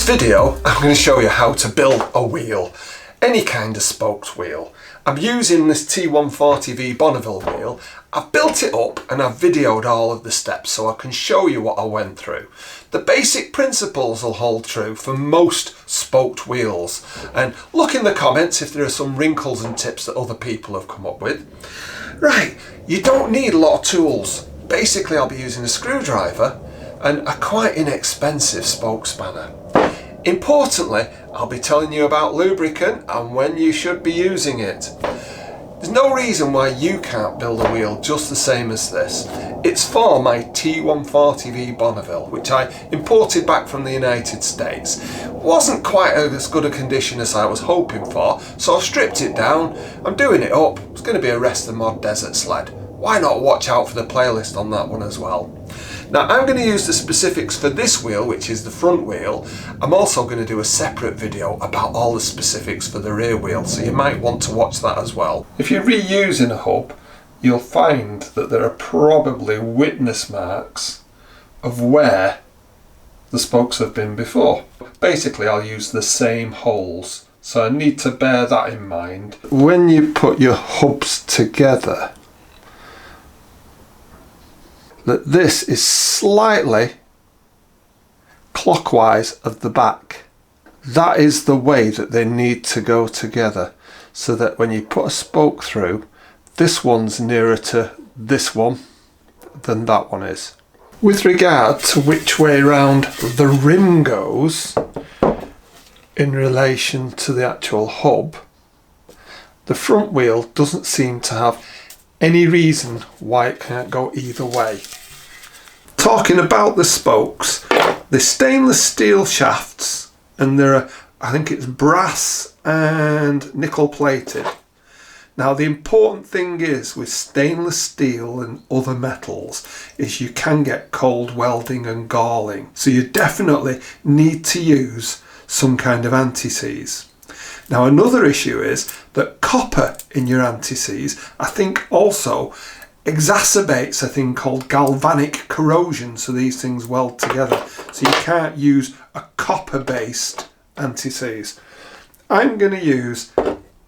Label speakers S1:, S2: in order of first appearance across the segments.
S1: this video, I'm going to show you how to build a wheel, any kind of spoked wheel. I'm using this T140V Bonneville wheel. I've built it up and I've videoed all of the steps so I can show you what I went through. The basic principles will hold true for most spoked wheels, and look in the comments if there are some wrinkles and tips that other people have come up with. Right, you don't need a lot of tools. Basically I'll be using a screwdriver and a quite inexpensive spoke spanner. Importantly, I'll be telling you about lubricant and when you should be using it. There's no reason why you can't build a wheel just the same as this. It's for my T140V Bonneville, which I imported back from the United States. Wasn't quite as good a condition as I was hoping for, so I've stripped it down. I'm doing it up. It's going to be a rest of mod desert sled. Why not watch out for the playlist on that one as well? Now I'm going to use the specifics for this wheel, which is the front wheel. I'm also going to do a separate video about all the specifics for the rear wheel, so you might want to watch that as well. If you're reusing a hub, you'll find that there are probably witness marks of where the spokes have been before. Basically I'll use the same holes, so I need to bear that in mind. When you put your hubs together, that this is slightly clockwise of the back. That is the way that they need to go together, so that when you put a spoke through, this one's nearer to this one than that one is. With regard to which way round the rim goes in relation to the actual hub, the front wheel doesn't seem to have any reason why it can't go either way. Talking about the spokes, they're stainless steel shafts and they're, I think it's brass and nickel plated. Now the important thing is with stainless steel and other metals is you can get cold welding and galling, so you definitely need to use some kind of anti-seize. Now another issue is that copper in your anti-seize I think also exacerbates a thing called galvanic corrosion, so these things weld together, so you can't use a copper based anti-seize. I'm going to use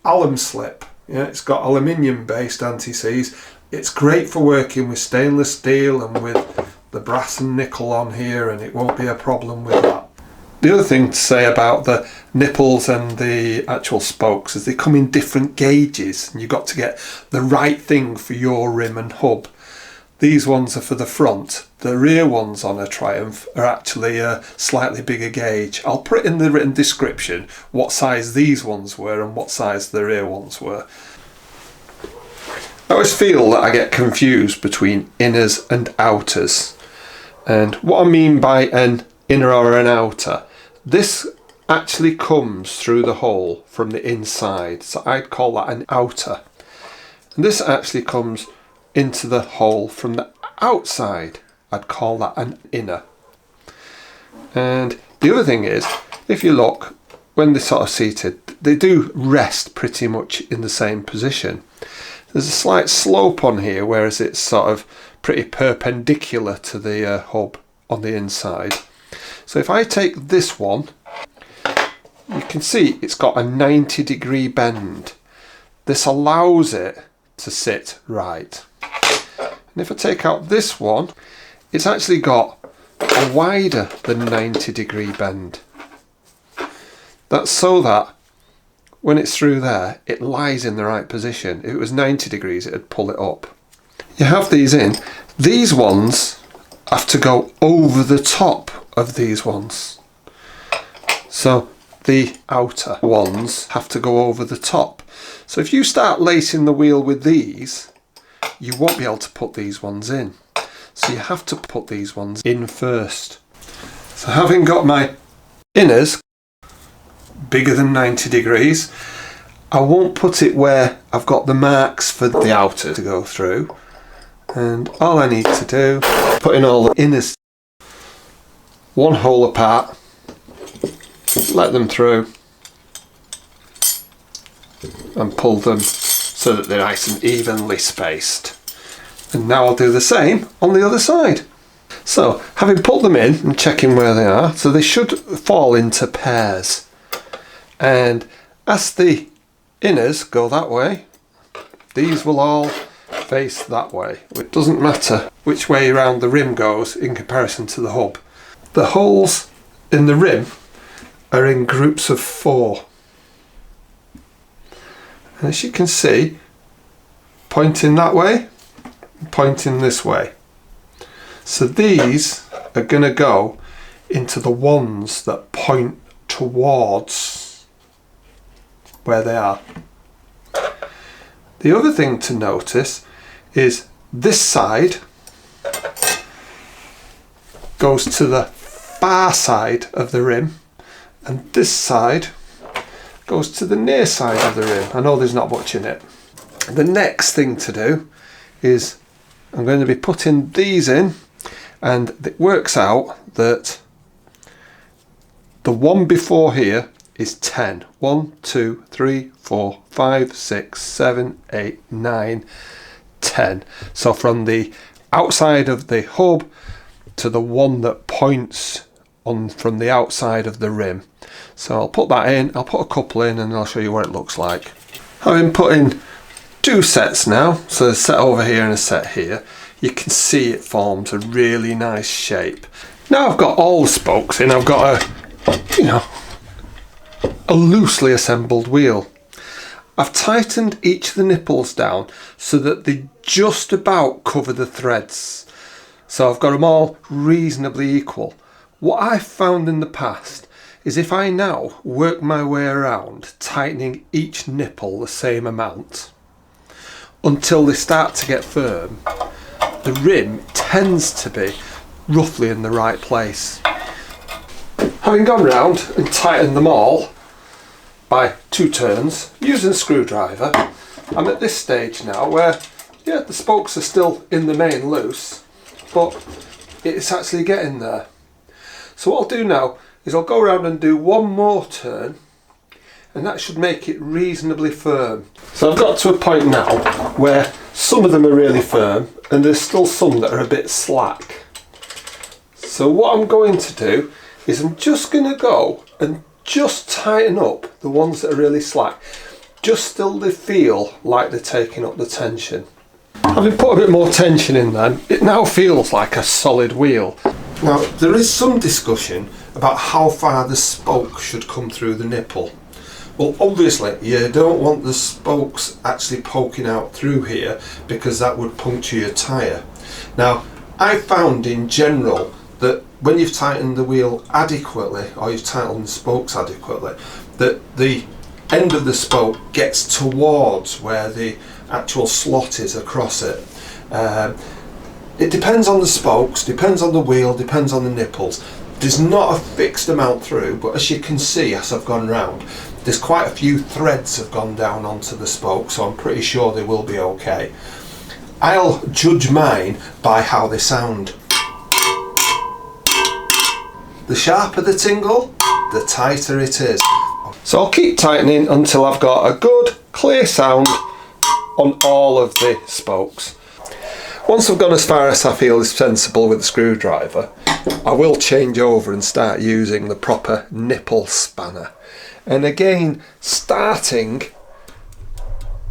S1: alum slip. Yeah, it's got aluminium based anti-seize. It's great for working with stainless steel and with the brass and nickel on here, and it won't be a problem with that. The other thing to say about the nipples and the actual spokes is they come in different gauges and you've got to get the right thing for your rim and hub. These ones are for the front. The rear ones on a Triumph are actually a slightly bigger gauge. I'll put in the written description what size these ones were and what size the rear ones were. I always feel that I get confused between inners and outers. And what I mean by an inner or an outer, this actually comes through the hole from the inside, so I'd call that an outer. And this actually comes into the hole from the outside, I'd call that an inner. And the other thing is, if you look, when they're sort of seated, they do rest pretty much in the same position. There's a slight slope on here, whereas it's sort of pretty perpendicular to the hub on the inside. So if I take this one, you can see it's got a 90-degree bend. This allows it to sit right. And if I take out this one, it's actually got a wider than 90-degree bend. That's so that when it's through there, it lies in the right position. If it was 90 degrees, it'd pull it up. You have these in. These ones have to go over the top of these ones. So the outer ones have to go over the top. So if you start lacing the wheel with these, you won't be able to put these ones in. So you have to put these ones in first. So having got my inners bigger than 90 degrees, I won't put it where I've got the marks for the outer to go through. And all I need to do, put in all the inners one hole apart, let them through and pull them so that they're nice and evenly spaced. And now I'll do the same on the other side. So having put them in and checking where they are, so they should fall into pairs, and as the inners go that way, these will all face that way. It doesn't matter which way around the rim goes in comparison to the hub. The holes in the rim are in groups of 4, and as you can see, pointing that way, pointing this way. So these are going to go into the ones that point towards where they are. The other thing to notice is this side goes to the far side of the rim, and this side goes to the near side of the rim. I know there's not much in it. The next thing to do is I'm going to be putting these in, and it works out that the one before here is 10. 1, 2, 3, 4, 5, 6, 7, 8, 9, 10. So from the outside of the hub to the one that points on from the outside of the rim. So I'll put that in, I'll put a couple in, and I'll show you what it looks like. Having put in 2 sets now, so a set over here and a set here, you can see it forms a really nice shape. Now I've got all the spokes in, I've got a loosely assembled wheel. I've tightened each of the nipples down so that they just about cover the threads. So I've got them all reasonably equal. What I've found in the past is if I now work my way around tightening each nipple the same amount until they start to get firm, the rim tends to be roughly in the right place. Having gone round and tightened them all by 2 turns using a screwdriver, I'm at this stage now where, yeah, the spokes are still in the main loose, but it's actually getting there. So what I'll do now is I'll go around and do one more turn, and that should make it reasonably firm. So I've got to a point now where some of them are really firm and there's still some that are a bit slack. So what I'm going to do is I'm just going to go and just tighten up the ones that are really slack, just till they feel like they're taking up the tension. Having put a bit more tension in them, it now feels like a solid wheel. Now there is some discussion about how far the spoke should come through the nipple. Well, obviously you don't want the spokes actually poking out through here, because that would puncture your tyre. Now I found in general that when you've tightened the wheel adequately, or you've tightened the spokes adequately, that the end of the spoke gets towards where the actual slot is across it. It depends on the spokes, depends on the wheel, depends on the nipples. There's not a fixed amount through, but as you can see as I've gone round, there's quite a few threads have gone down onto the spoke, so I'm pretty sure they will be okay. I'll judge mine by how they sound. The sharper the tingle, the tighter it is. So I'll keep tightening until I've got a good clear sound on all of the spokes. Once I've gone as far as I feel is sensible with the screwdriver, I will change over and start using the proper nipple spanner. And again, starting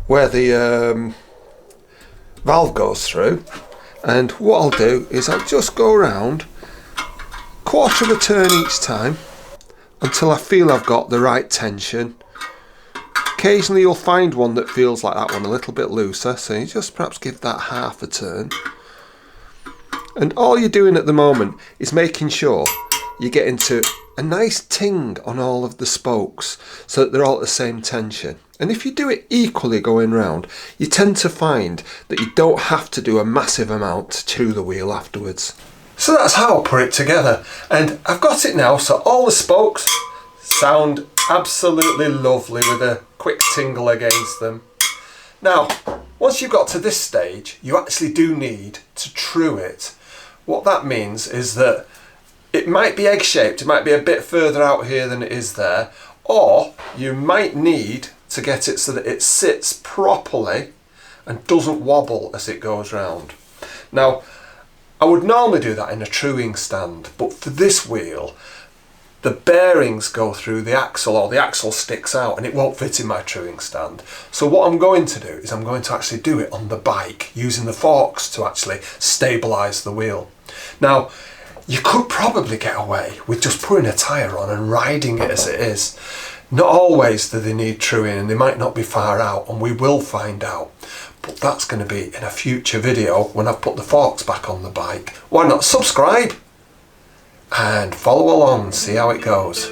S1: where the valve goes through, and what I'll do is I'll just go around quarter of a turn each time until I feel I've got the right tension. Occasionally you'll find one that feels like that one a little bit looser, so you just perhaps give that half a turn. And all you're doing at the moment is making sure you get into a nice ting on all of the spokes so that they're all at the same tension. And if you do it equally going round, you tend to find that you don't have to do a massive amount to the wheel afterwards. So that's how I put it together, and I've got it now so all the spokes sound absolutely lovely with a quick tingle against them. Now, once you've got to this stage, you actually do need to true it. What that means is that it might be egg-shaped, it might be a bit further out here than it is there, or you might need to get it so that it sits properly and doesn't wobble as it goes round. Now, I would normally do that in a truing stand, but for this wheel, the bearings go through the axle, or the axle sticks out, and it won't fit in my truing stand. So what I'm going to do is I'm going to actually do it on the bike, using the forks to actually stabilise the wheel. Now, you could probably get away with just putting a tyre on and riding it as it is. Not always do they need truing, and they might not be far out, and we will find out. But that's going to be in a future video when I've put the forks back on the bike. Why not subscribe and follow along and see how it goes.